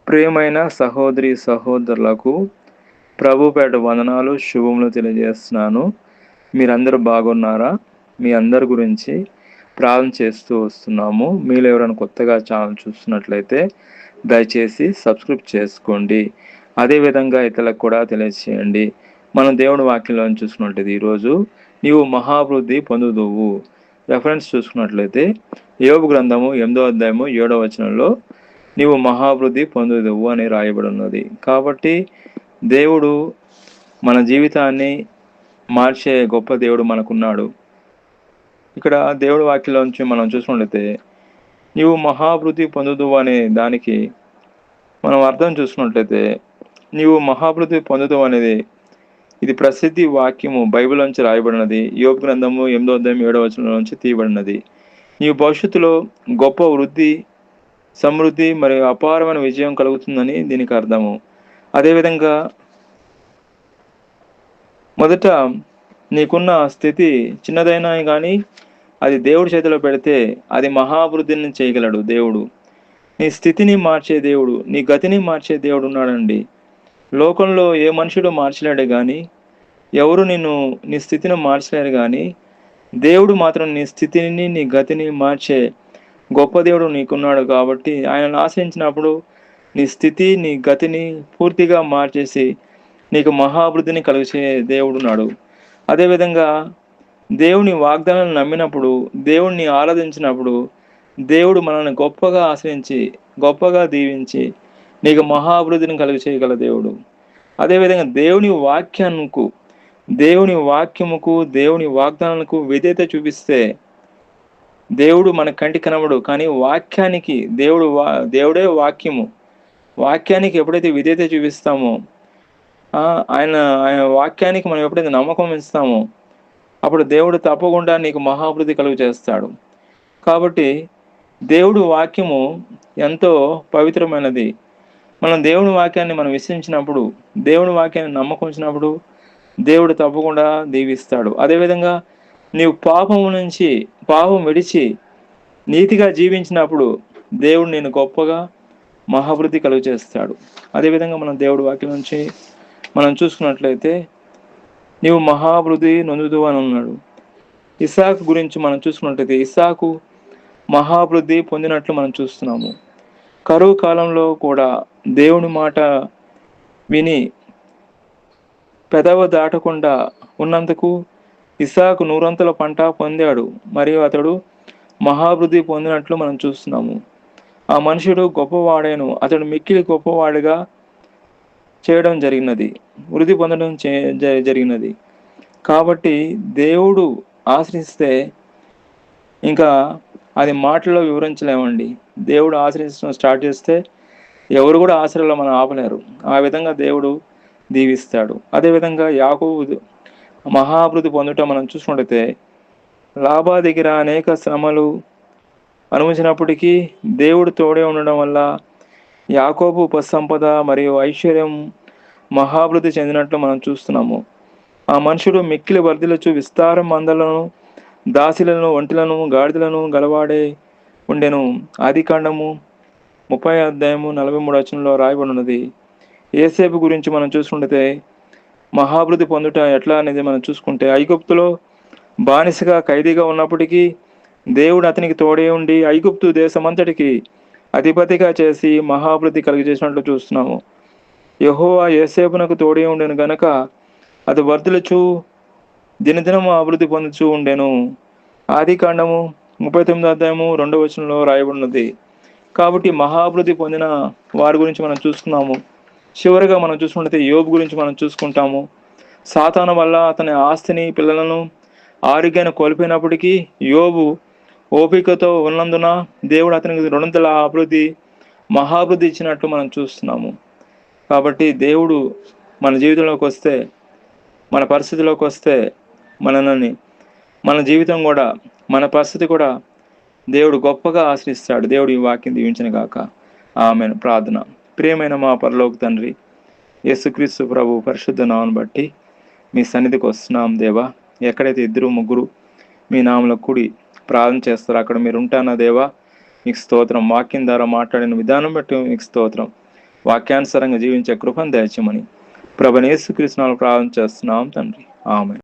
ప్రియమైన సహోదరి సహోదరులకు ప్రభుపేట వందనాలు శుభములు తెలియజేస్తున్నాను. మీరందరూ బాగున్నారా? మీ అందరి గురించి ప్రార్థన చేస్తూ వస్తున్నాము. మీలో ఎవరైనా కొత్తగా ఛానల్ చూస్తున్నట్లయితే దయచేసి సబ్స్క్రైబ్ చేసుకోండి. అదేవిధంగా ఇతరులకు కూడా తెలియజేయండి. మనం దేవుని వాక్యంలో చూసుకున్నట్లయితే ఈరోజు నీవు మహాభివృద్ధి పొందుదువు. రెఫరెన్స్ చూసుకున్నట్లయితే యోబు గ్రంథము 8వ అధ్యాయము 7వ వచనంలో నీవు మహాభివృద్ధి పొందుదువు అని రాయబడి ఉన్నది. కాబట్టి దేవుడు మన జీవితాన్ని మార్చే గొప్ప దేవుడు మనకున్నాడు. ఇక్కడ దేవుడి వాక్యంలోంచి మనం చూసుకున్నట్లయితే నీవు మహాభివృద్ధి పొందుదువు అనే దానికి మనం అర్థం చూసుకున్నట్లయితే నీవు మహాభివృద్ధి పొందుదువు అనేది ఇది ప్రసిద్ధి వాక్యము బైబిల్ నుంచి రాయబడినది. యోబు గ్రంథము 8వ అధ్యాయం 7వ వచనం నుంచి తీయబడినది. నీవు భవిష్యత్తులో గొప్ప వృద్ధి, సమృద్ధి మరియు అపారమైన విజయం కలుగుతుందని దీనికి అర్థము. అదేవిధంగా మొదట నీకున్న స్థితి చిన్నదైనా కానీ అది దేవుడి చేతిలో పెడితే అది మహాభివృద్ధిని చేయగలడు దేవుడు. నీ స్థితిని మార్చే దేవుడు, నీ గతిని మార్చే దేవుడు ఉన్నాడండి. లోకంలో ఏ మనుషుడు మార్చలేడు కానీ, ఎవరు నీ స్థితిని మార్చలేరు కానీ, దేవుడు మాత్రం నీ స్థితిని నీ గతిని మార్చే గొప్ప దేవుడు నీకున్నాడు. కాబట్టి ఆయనను ఆశ్రయించినప్పుడు నీ స్థితి నీ గతిని పూర్తిగా మార్చేసి నీకు మహాభివృద్ధిని కలిగే దేవుడున్నాడు. అదేవిధంగా దేవుని వాగ్దానాలను నమ్మినప్పుడు, దేవుణ్ణి ఆరాధించినప్పుడు దేవుడు మనల్ని గొప్పగా ఆశ్రయించి గొప్పగా దీవించి నీకు మహాభివృద్ధిని కలిగి చేయగల దేవుడు. అదేవిధంగా దేవుని వాక్యముకు దేవుని వాగ్దానాలకు విధేయత చూపిస్తే దేవుడు మన కంటి కనబడు, కానీ వాక్యానికి దేవుడే వాక్యానికి ఎప్పుడైతే విధేయత చూపిస్తామో, ఆయన వాక్యానికి మనం ఎప్పుడైతే నమ్మకం ఇస్తామో అప్పుడు దేవుడు తప్పకుండా నీకు మహాభివృద్ధి కలుగు చేస్తాడు. కాబట్టి దేవుడు వాక్యము ఎంతో పవిత్రమైనది. మనం దేవుని వాక్యాన్ని మనం విశ్వసించినప్పుడు, దేవుని వాక్యాన్ని నమ్మకం ఉంచినప్పుడు దేవుడు తప్పకుండా దీవిస్తాడు. అదేవిధంగా నీవు పాపం విడిచి నీతిగా జీవించినప్పుడు దేవుడు నేను గొప్పగా మహాభివృద్ధి కలుగు చేస్తాడు. అదేవిధంగా మనం దేవుడి వాక్యం నుంచి మనం చూసుకున్నట్లయితే నీవు మహాభివృద్ధి నొందుదువు అని ఉన్నాడు. ఇస్సాకు గురించి మనం చూసుకున్నట్లయితే ఇస్సాకు మహాభివృద్ధి పొందినట్లు మనం చూస్తున్నాము. కరువు కాలంలో కూడా దేవుని మాట విని పెదవ దాటకుండా ఉన్నందుకు ఇస్సాకు 100 పంట పొందాడు మరియు అతడు మహాభివృద్ధి పొందినట్లు మనం చూస్తున్నాము. ఆ మనుషుడు గొప్పవాడేను, అతడు మిక్కిలి గొప్పవాడిగా చేయడం జరిగినది, వృద్ధి పొందడం జరిగినది. కాబట్టి దేవుడు ఆశ్రయిస్తే ఇంకా అది మాటల్లో వివరించలేమండి. దేవుడు ఆశ్రయించడం స్టార్ట్ చేస్తే ఎవరు కూడా ఆశ్రయంలో మనం ఆపలేరు. ఆ విధంగా దేవుడు దీవిస్తాడు. అదేవిధంగా యాకోబు మహాభివృద్ధి పొందటం మనం చూసుకుంటే లాభా దగ్గర అనేక శ్రమలు అనుభవించినప్పటికీ దేవుడు తోడే ఉండడం వల్ల యాకోబు ఉపసంపద మరియు ఐశ్వర్యం మహాభివృద్ధి చెందినట్లు మనం చూస్తున్నాము. ఆ మనుషుడు మిక్కిలి వర్ధిల్లుచు విస్తారం మందలను, దాసిలను, ఒంటెలను, గాడిదలను గలవాడే ఉండెను. ఆదికాండము 30వ అధ్యాయము 43వ వచనంలో రాయబడి ఉన్నది. యోసేపు గురించి మనం చూసుకుంటే మహాభివృద్ధి పొందుట ఎట్లా అనేది మనం చూసుకుంటే ఐగుప్తులో బానిసగా ఖైదీగా ఉన్నప్పటికీ దేవుడు అతనికి తోడే ఉండి ఐగుప్తు దేశమంతటికి అధిపతిగా చేసి మహాభివృద్ధి కలిగజేసినట్లు చూస్తున్నాము. యెహోవా యోసేపునకు తోడే ఉండెను గనక అది వర్ధిల్లుచు దినదినము అభివృద్ధి పొందుచూ ఉండెను. ఆదికాండము 39వ అధ్యాయము 2వ వచనంలో రాయబడినది. కాబట్టి మహాభివృద్ధి పొందిన వారి గురించి మనం చూసుకున్నాము. చివరిగా మనం చూసుకుంటే యోబు గురించి మనం చూసుకుంటాము. సాతాను వల్ల అతని ఆస్తిని, పిల్లలను, ఆరోగ్యాన్ని కోల్పోయినప్పటికీ యోబు ఓపికతో ఉన్నందున దేవుడు అతనికి 200 మహాభివృద్ధి ఇచ్చినట్లు మనం చూస్తున్నాము. కాబట్టి దేవుడు మన జీవితంలోకి వస్తే, మన పరిస్థితిలోకి వస్తే మన జీవితం కూడా, మన పరిస్థితి కూడా దేవుడు గొప్పగా ఆశ్రయిస్తాడు. దేవుడు ఈ వాక్యం దీవించిన గాక. ఆమేన్. ప్రార్థన. ప్రియమైన మా పరలోక తండ్రి, యేసుక్రీస్తు ప్రభు పరిశుద్ధ నామమును బట్టి మీ సన్నిధికి వస్తున్నాం దేవా. ఎక్కడైతే 2-3 మీ నామములో కూడి ప్రార్థన చేస్తారో అక్కడ మీరు ఉంటానా దేవా. మీకు స్తోత్రం. వాక్యం ద్వారా మాట్లాడిన విధానం బట్టి మీకు స్తోత్రం. వాక్యానుసారంగా జీవించే కృపను దయచేయమని ప్రభువైన యేసుక్రీస్తు నామములో ప్రార్థన చేస్తున్నాం తండ్రి. ఆమేన్.